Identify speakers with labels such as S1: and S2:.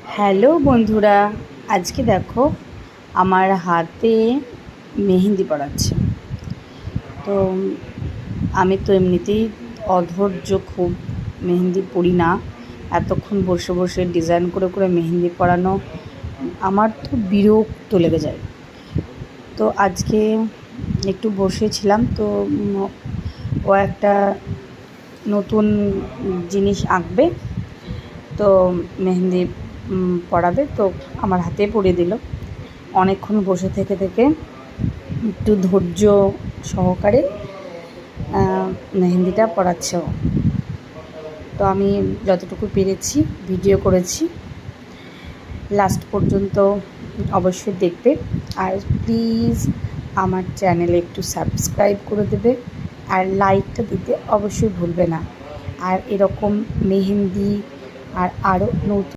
S1: Hello বন্ধুরা, আজকে দেখো আমার হাতে মেহেন্দি পড়াচ্ছে। তো আমি তো এমনিতেই অধৈর্য খুব, মেহেন্দি পড়ি না। এতক্ষণ বসে বসে ডিজাইন করে করে মেহেন্দি পড়ানো আমার তো বিরক্ত লেগে যায়। তো আজকে একটু বসেছিলাম, তো ও একটা নতুন জিনিস আঁকবে, তো মেহেন্দি পড়াবে, তো আমার হাতে পরিয়ে দিল। অনেকক্ষণ বসে থেকে থেকে একটু ধৈর্য সহকারে মেহেন্দিটা পড়াচ্ছে ও। তো আমি যতটুকু পেরেছি ভিডিও করেছি, লাস্ট পর্যন্ত অবশ্যই দেখবে। আর প্লিজ আমার চ্যানেলে একটু সাবস্ক্রাইব করে দেবে, আর লাইকটা দিতে অবশ্যই ভুলবে না। আর এরকম মেহেন্দি আর আরও নতুন